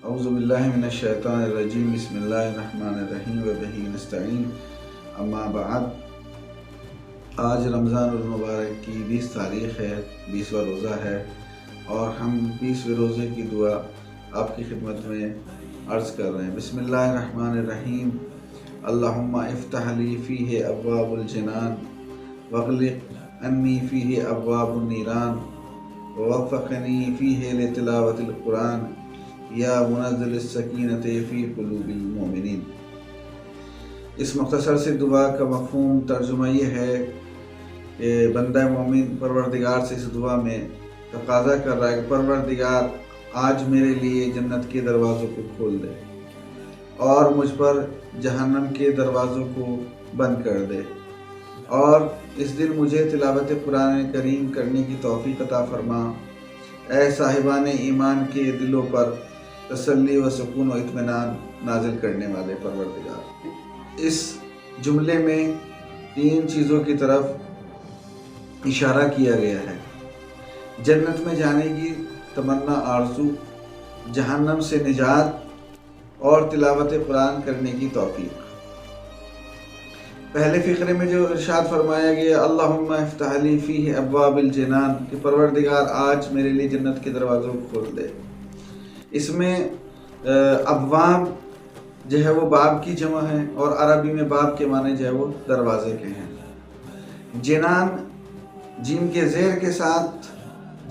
اعوذ باللہ من الشیطان الرجیم بسم اللہ الرحمن الرحیم وبہ نستعین اما بعد۔ آج رمضان المبارک کی 20 تاریخ ہے، 20واں روزہ ہے، اور ہم 20ویں روزے کی دعا آپ کی خدمت میں عرض کر رہے ہیں۔ بسم اللہ الرحمن الرحیم۔ اللہم افتح لی فیہ ابواب الجنان واغلق انی فیہ ابواب النیران ووفقنی فیہ لتلاوت القرآن یا منزل السکینۃ فی قلوب المؤمنین۔ اس مختصر سے دعا کا مفہوم ترجمہ یہ ہے کہ بندہ مومن پروردگار سے اس دعا میں تقاضا کر رہا ہے کہ پروردگار آج میرے لیے جنت کے دروازوں کو کھول دے اور مجھ پر جہنم کے دروازوں کو بند کر دے، اور اس دن مجھے تلاوت قرآن کریم کرنے کی توفیق عطا فرما۔ اے صاحبان ایمان کے دلوں پر تسلی و سکون و اطمینان نازل کرنے والے پروردگار۔ اس جملے میں 3 چیزوں کی طرف اشارہ کیا گیا ہے: جنت میں جانے کی تمنا آرزو، جہنم سے نجات، اور تلاوت قرآن کرنے کی توفیق۔ پہلے فقرے میں جو ارشاد فرمایا گیا اللہم افتح لی فیہ ابواب الجنان، کہ پروردگار آج میرے لیے جنت کے دروازوں کو کھول دے، اس میں ابواب جو ہے وہ باب کی جمع ہے، اور عربی میں باب کے معنی جو ہے وہ دروازے کے ہیں۔ جنان جیم کے زیر کے ساتھ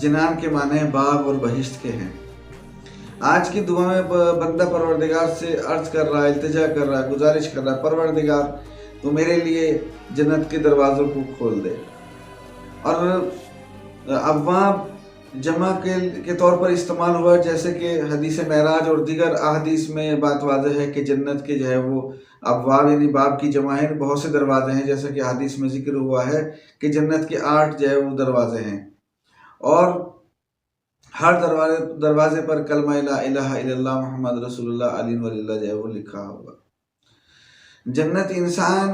جنان کے معنی باغ اور بہشت کے ہیں۔ آج کی دعا میں بندہ پروردگار سے عرض کر رہا ہے، التجا کر رہا ہے، گزارش کر رہا ہے، پروردگار تو میرے لیے جنت کے دروازوں کو کھول دے۔ اور ابواب جمع کے طور پر استعمال ہوا، جیسے کہ حدیث معراج اور دیگر احادیث میں بات واضح ہے کہ جنت کے جو ہے وہ ابواب یعنی باب کی جمع ہے، بہت سے دروازے ہیں، جیسا کہ حدیث میں ذکر ہوا ہے کہ جنت کے 8 جو ہے وہ دروازے ہیں، اور ہر دروازے پر کلمہ لا الہ الا اللہ محمد رسول اللہ علیہ ولی اللہ جو ہے وہ لکھا ہوگا۔ جنت انسان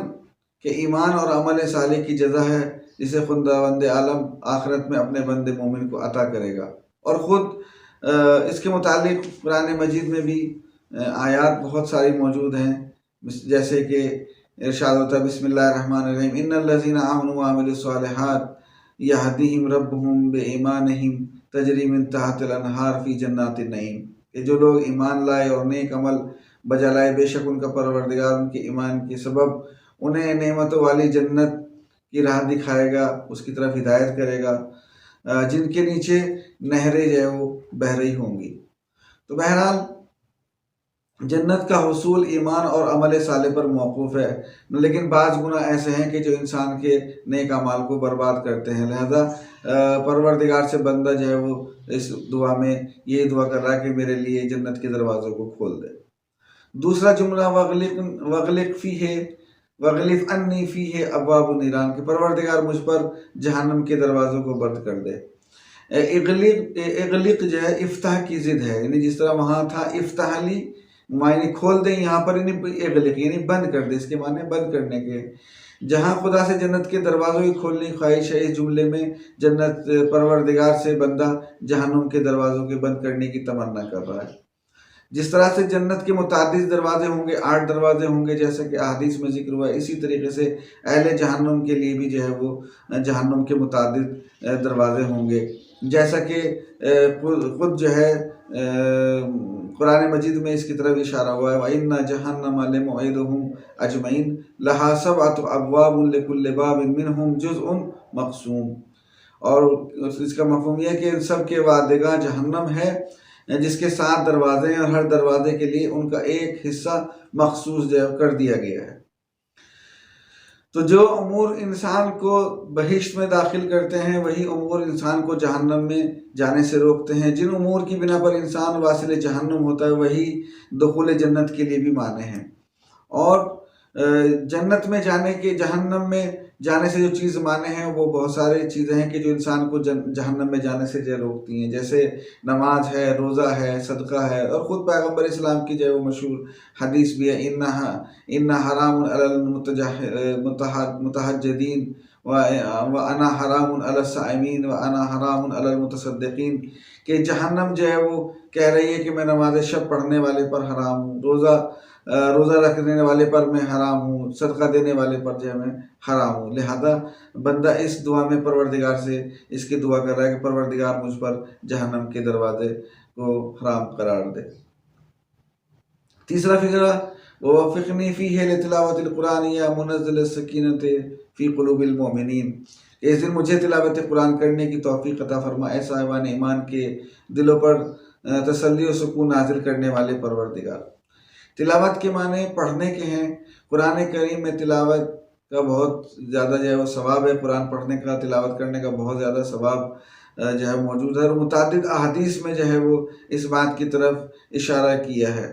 کے ایمان اور عمل صالح کی جزا ہے، جسے خداوند عالم آخرت میں اپنے بندے مومن کو عطا کرے گا۔ اور خود اس کے متعلق قرآن مجید میں بھی آیات بہت ساری موجود ہیں، جیسے کہ ارشاد ہوتا ہے بسم اللہ الرحمن الرحیم ان الذین آمنوا وعملوا الصالحات یہدیہم ربہم بایمانہم تجری من تحت الانہار فی جنات النعیم، کہ جو لوگ ایمان لائے اور نیک عمل بجا لائے، بے شک ان کا پروردگار ان کے ایمان کے سبب انہیں نعمتوں والی جنت کی راہ دکھائے گا، اس کی طرف ہدایت کرے گا، جن کے نیچے نہریں جو ہے وہ بہہ رہی ہوں گی۔ تو بہرحال جنت کا حصول ایمان اور عمل صالح پر موقوف ہے، لیکن بعض گناہ ایسے ہیں کہ جو انسان کے نیک اعمال کو برباد کرتے ہیں، لہذا پروردگار سے بندہ جو ہے وہ اس دعا میں یہ دعا کر رہا ہے کہ میرے لیے جنت کے دروازوں کو کھول دے۔ دوسرا جملہ وغلق انی فیہ ابواب النیران، کہ پروردگار مجھ پر جہنم کے دروازوں کو بند کر دے۔ اغلق جو ہے افتح کی ضد ہے، یعنی جس طرح وہاں تھا افتح لی معنی کھول دیں، یہاں پر اغلق یعنی بند کر دے، اس کے معنی بند کرنے کے۔ جہاں خدا سے جنت کے دروازوں کی کھولنے کی خواہش ہے، اس جملے میں جنت پروردگار سے بندہ جہنم کے دروازوں کے بند کرنے کی تمنا کر رہا ہے۔ جس طرح سے جنت کے متعدد دروازے ہوں گے، 8 دروازے ہوں گے، جیسا کہ احادیث میں ذکر ہوا ہے، اسی طریقے سے اہل جہنم کے لیے بھی جو ہے وہ جہنم کے متعدد دروازے ہوں گے، جیسا کہ خود جو ہے قرآن مجید میں اس کی طرف اشارہ ہوا ہے وَإِنَّ جَهَنَّمَ لَمَوْعِدُهُمْ أَجْمَعِينَ لَهَا 7 أَبْوَابٌ لِكُلِّ بَابٍ مِّنْهُمْ جُزْءٌ مَقْسُومٌ، اور اس کا مفہوم یہ ہے کہ ان سب کے وعدگاہ جہنم ہے، جس کے 7 دروازے ہیں، اور ہر دروازے کے لیے ان کا ایک حصہ مخصوص کر دیا گیا ہے۔ تو جو امور انسان کو بہشت میں داخل کرتے ہیں، وہی امور انسان کو جہنم میں جانے سے روکتے ہیں۔ جن امور کی بنا پر انسان واصل جہنم ہوتا ہے، وہی دخول جنت کے لیے بھی معنی ہیں۔ اور جنت میں جانے کے جہنم میں جانے سے جو چیز مانے ہیں، وہ بہت سارے چیزیں ہیں کہ جو انسان کو جہنم میں جانے سے جو روکتی ہیں، جیسے نماز ہے، روزہ ہے، صدقہ ہے، اور خود پیغمبر اسلام کی جو ہے وہ مشہور حدیث بھی ہے اِنَّ حَرَامٌ عَلَى الْمُتَحَجِّدِينَ وَأَنَا حَرَامٌ عَلَى الصَّائِمِينَ وَأَنَا حَرَامٌ عَلَى الْمُتَصَدِّقِينَ، کہ جہنم جو ہے وہ کہہ رہی ہے کہ میں نماز شب پڑھنے والے پر حرام ہوں، روزہ رکھنے والے پر میں حرام ہوں، صدقہ دینے والے پر جو ہے میں حرام ہوں۔ لہذا بندہ اس دعا میں پروردگار سے اس کی دعا کر رہا ہے کہ پروردگار مجھ پر جہنم کے دروازے کو حرام قرار دے۔ تیسرا فقرہ ووفقنی فیہ لتلاوت القرآن یا منزل السکینۃ فی قلوب المؤمنین، اس دن مجھے تلاوت قرآن کرنے کی توفیق عطا فرما، اے صاحبان ایمان کے دلوں پر تسلی و سکون نازل کرنے والے پروردگار۔ تلاوت کے معنی پڑھنے کے ہیں۔ قرآن کریم میں تلاوت کا بہت زیادہ جو ہے وہ ثواب ہے، قرآن پڑھنے کا، تلاوت کرنے کا بہت زیادہ ثواب جو ہے موجود ہے، اور متعدد احادیث میں جو ہے وہ اس بات کی طرف اشارہ کیا ہے،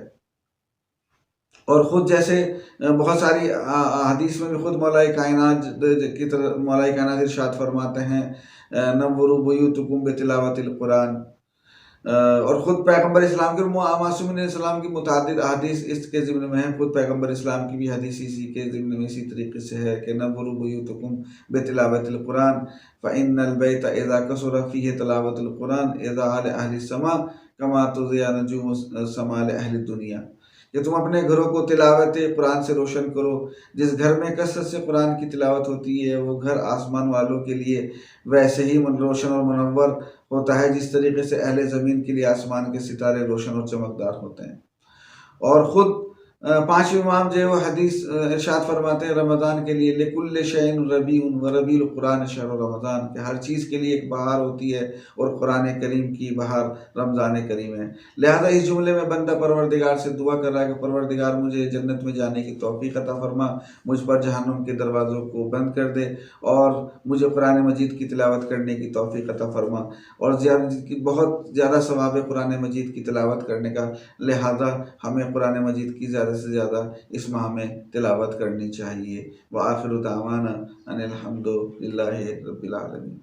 اور خود جیسے بہت ساری احادیث میں بھی خود مولا کائنات کی طرف مولا کائنات ارشاد فرماتے ہیں نوروا بیوتکم بتلاوت القرآن، اور خود پیغمبر اسلام کے معصومین علیہ السلام کی متعدد احادیث اس کے ضمن میں ہیں، خود پیغمبر اسلام کی بھی حدیث اسی کے ضمن میں اسی طریقے سے ہے کہ نوروا بیوتکم بتلاوت القرآن فإن البیت اذا کثر فیہ تلاوت القرآن اضاء لأہل السماء کما تضیء نجوم السماء لأہل الدنیا، کہ تم اپنے گھروں کو تلاوت قرآن سے روشن کرو، جس گھر میں کثرت سے قرآن کی تلاوت ہوتی ہے وہ گھر آسمان والوں کے لیے ویسے ہی روشن اور منور ہوتا ہے جس طریقے سے اہل زمین کے لیے آسمان کے ستارے روشن اور چمکدار ہوتے ہیں۔ اور خود پانچویں امام جو ہے وہ حدیث ارشاد فرماتے ہیں رمضان کے لیے لکل شیء ربیع وربیع القرآن شہر رمضان، کہ ہر چیز کے لیے ایک بہار ہوتی ہے اور قرآن کریم کی بہار رمضان کریم ہے۔ لہذا اس جملے میں بندہ پروردگار سے دعا کر رہا ہے کہ پروردگار مجھے جنت میں جانے کی توفیق عطا فرما، مجھ پر جہنم کے دروازوں کو بند کر دے، اور مجھے قرآن مجید کی تلاوت کرنے کی توفیق عطا فرما، اور بہت زیادہ ثواب ہے قرآن مجید کی تلاوت کرنے کا، لہذا ہمیں قرآن مجید کی زیادہ سے زیادہ اس ماہ میں تلاوت کرنی چاہیے۔ وآخر دعوانا ان الحمد للہ رب العالمین۔